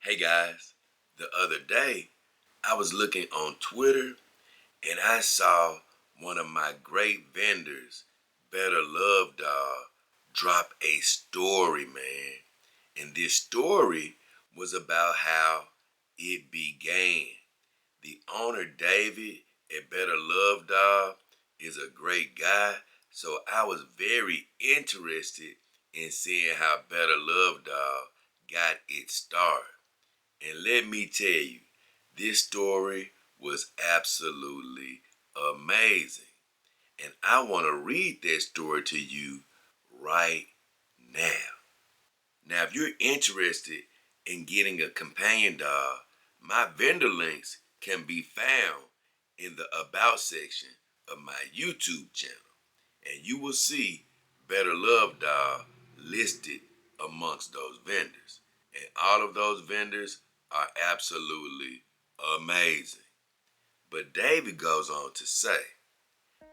Hey guys, the other day I was looking on Twitter and I saw one of my great vendors, Betterlovedoll, drop a story, man. And this story was about how it began. The owner, David, at Betterlovedoll is a great guy, so I was very interested in seeing how Betterlovedoll got its start. And let me tell you, this story was absolutely amazing. And I want to read that story to you right now. Now, if you're interested in getting a companion dog, my vendor links can be found in the About section of my YouTube channel. And you will see Better Love Dog listed amongst those vendors. And all of those vendors are absolutely amazing. But David goes on to say,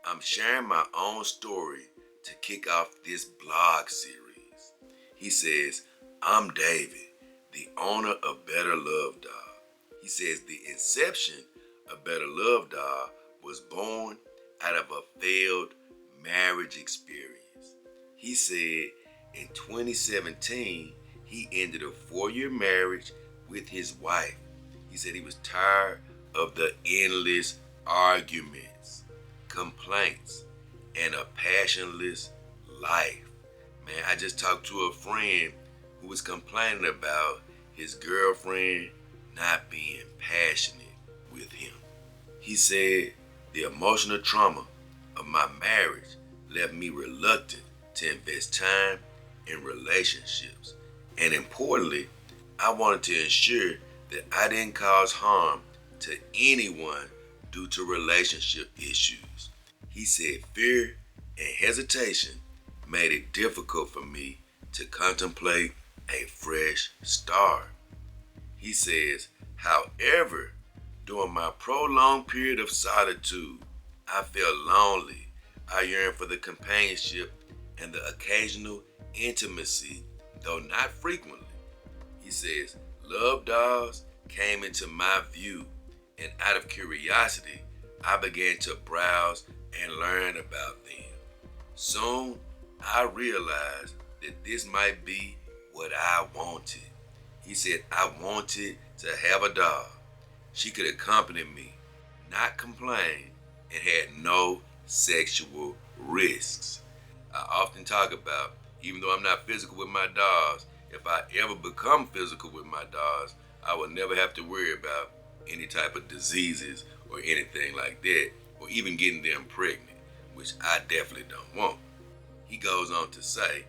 I'm sharing my own story to kick off this blog series. He says, I'm David, the owner of Betterlovedoll. He says the inception of Betterlovedoll was born out of a failed marriage experience. He said in 2017, he ended a 4-year marriage with his wife. He said he was tired of the endless arguments, complaints, and a passionless life. Man, I just talked to a friend who was complaining about his girlfriend not being passionate with him. He said the emotional trauma of my marriage left me reluctant to invest time in relationships. And importantly, I wanted to ensure that I didn't cause harm to anyone due to relationship issues. He said fear and hesitation made it difficult for me to contemplate a fresh start. He says, however, during my prolonged period of solitude, I felt lonely. I yearned for the companionship and the occasional intimacy, though not frequently. He says, love dolls came into my view, and out of curiosity, I began to browse and learn about them. Soon, I realized that this might be what I wanted. He said, I wanted to have a dog. She could accompany me, not complain, and had no sexual risks. I often talk about, even though I'm not physical with my dogs, if I ever become physical with my dogs, I will never have to worry about any type of diseases or anything like that, or even getting them pregnant, which I definitely don't want. He goes on to say,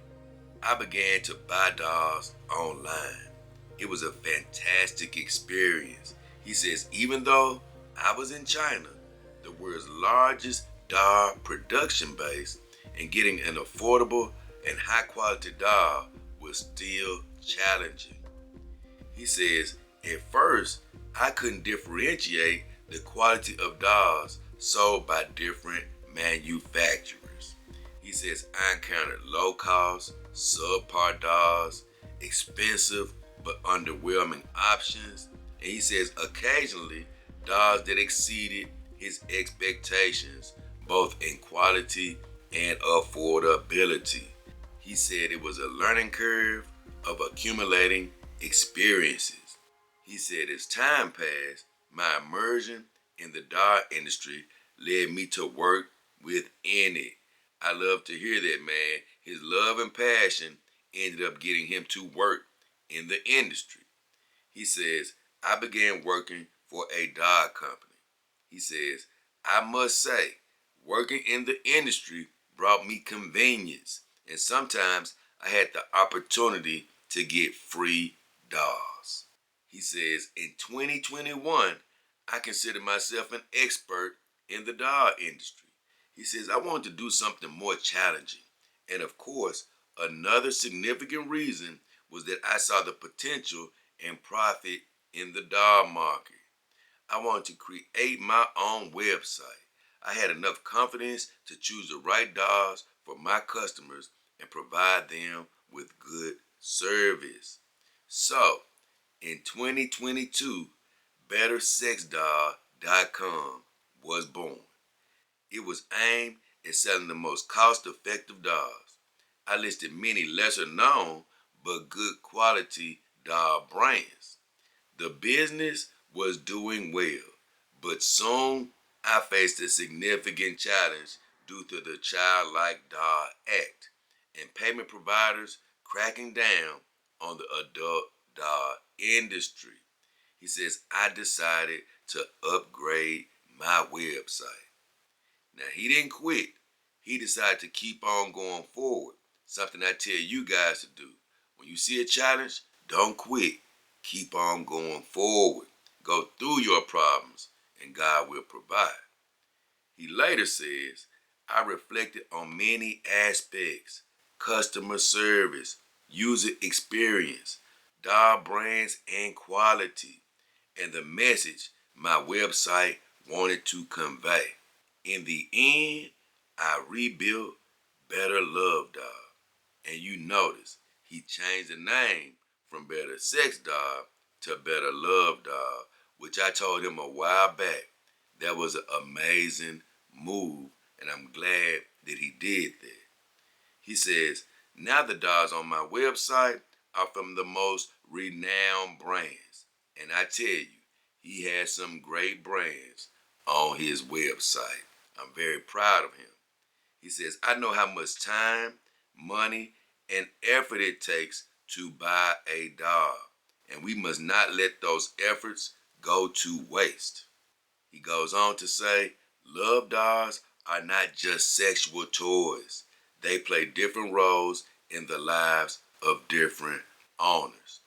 I began to buy dolls online. It was a fantastic experience. He says, even though I was in China, the world's largest doll production base, and getting an affordable and high quality doll was still challenging. He says, at first, I couldn't differentiate the quality of dolls sold by different manufacturers. He says, I encountered low cost, subpar dolls, expensive but underwhelming options. And he says, occasionally, dolls that exceeded his expectations, both in quality and affordability. He said it was a learning curve of accumulating experiences. He said as time passed, my immersion in the doll industry led me to work within it. I love to hear that, man. His love and passion ended up getting him to work in the industry. He says, I began working for a doll company. He says, I must say, working in the industry brought me convenience, and sometimes I had the opportunity to get free dolls. He says, in 2021, I consider myself an expert in the doll industry. He says, I wanted to do something more challenging. And of course, another significant reason was that I saw the potential and profit in the doll market. I wanted to create my own website. I had enough confidence to choose the right dolls for my customers and provide them with good service. So, In 2022, BetterSexDoll.com was born. It was aimed at selling the most cost-effective dolls. I listed many lesser known but good quality doll brands. The business was doing well, but soon I faced a significant challenge due to the Childlike Doll Act and payment providers cracking down on the adult doll industry. He says, I decided to upgrade my website. Now, he didn't quit. He decided to keep on going forward. Something I tell you guys to do. When you see a challenge, don't quit. Keep on going forward. Go through your problems, and God will provide. He later says, I reflected on many aspects: customer service, user experience, doll brands and quality, and the message my website wanted to convey. In the end, I rebuilt Better Love Doll. And you notice he changed the name from Better Sex Doll to Better Love Doll, which I told him a while back. That was an amazing move, and I'm glad that he did that. He says, now the dolls on my website are from the most renowned brands. And I tell you, he has some great brands on his website. I'm very proud of him. He says, I know how much time, money, and effort it takes to buy a doll, and we must not let those efforts go to waste. He goes on to say, love dolls are not just sexual toys. They play different roles in the lives of different owners.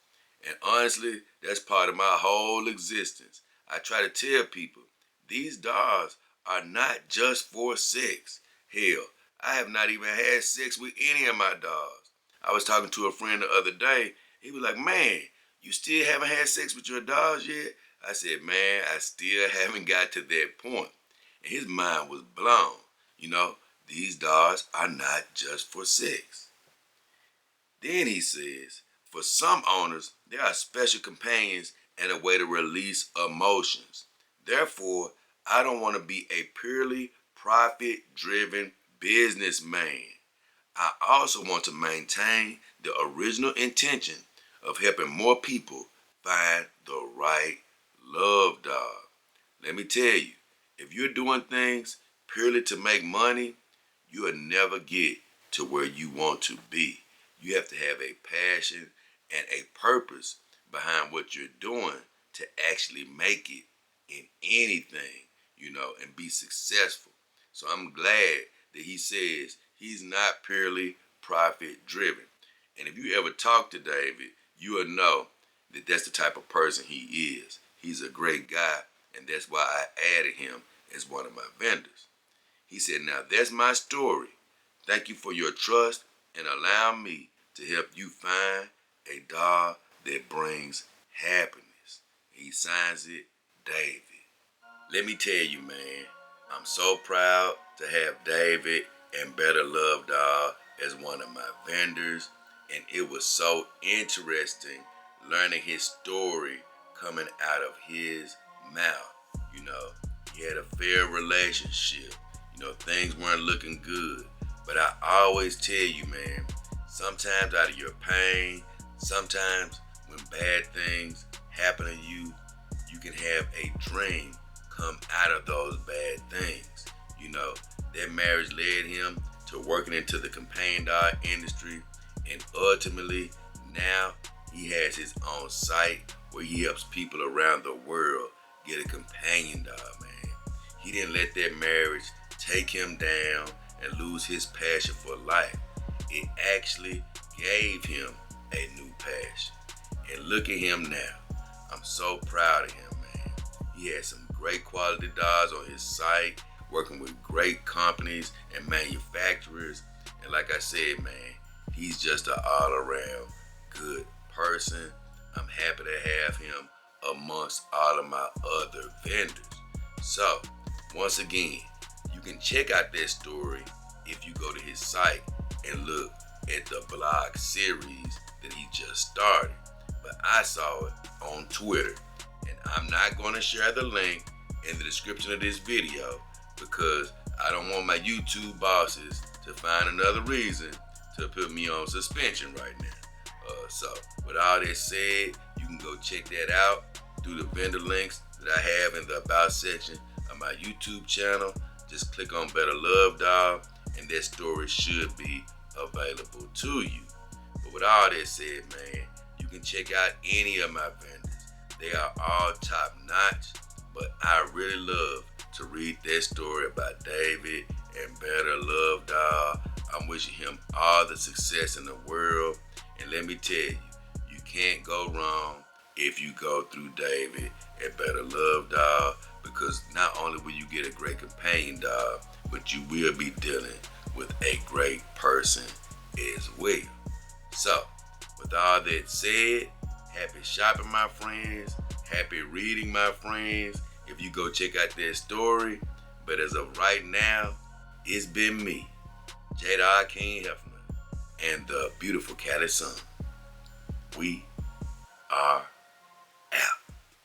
And honestly, that's part of my whole existence. I try to tell people, these dolls are not just for sex. Hell, I have not even had sex with any of my dolls. I was talking to a friend the other day. He was like, man, you still haven't had sex with your dolls yet? I said, man, I still haven't got to that point. And his mind was blown. You know, these dolls are not just for sex. Then he says, for some owners, there are special companions and a way to release emotions. Therefore, I don't want to be a purely profit-driven businessman. I also want to maintain the original intention of helping more people find the right love doll. Let me tell you, if you're doing things purely to make money, you'll never get to where you want to be. You have to have a passion and a purpose behind what you're doing to actually make it in anything, and be successful. So I'm glad that he says he's not purely profit driven. And if you ever talk to David, you will know that that's the type of person he is. He's a great guy, and that's why I added him as one of my vendors. He said, now that's my story. Thank you for your trust and allow me to help you find a doll that brings happiness. He signs it, David. Let me tell you, man, I'm so proud to have David and Better Love Doll as one of my vendors, and it was so interesting learning his story coming out of his mouth. He had a failed relationship. Things weren't looking good. But I always tell you, man, sometimes out of your pain, sometimes when bad things happen to you, you can have a dream come out of those bad things. That marriage led him to working into the companion doll industry, and ultimately now he has his own site where he helps people around the world get a companion doll, man. He didn't let that marriage take him down and lose his passion for life. It actually gave him a new passion. And look at him now. I'm so proud of him, man. He has some great quality dolls on his site, working with great companies and manufacturers. And like I said, man, he's just an all-around good person. I'm happy to have him amongst all of my other vendors. So, once again, you can check out that story if you go to his site and look at the blog series that he just started. But but I saw it on Twitter. And I'm not going to share the link in the description of this video because I don't want my YouTube bosses to find another reason to put me on suspension right now. So with all that said, you can go check that out through the vendor links that I have in the About section of my YouTube channel. Just click on Betterlovedoll and that story should be available to you. But with all that said, man, you can check out any of my vendors. They are all top notch, but I really love to read that story about David and Betterlovedoll. I'm wishing him all the success in the world. And let me tell you, you can't go wrong if you go through David at Betterlovedoll, because not only will you get a great companion dog, but you will be dealing with a great person as well. So, with all that said, happy shopping, my friends. Happy reading, my friends. If you go check out that story. But as of right now, it's been me, JayDollKingHefner, and the beautiful Cali Sun. We are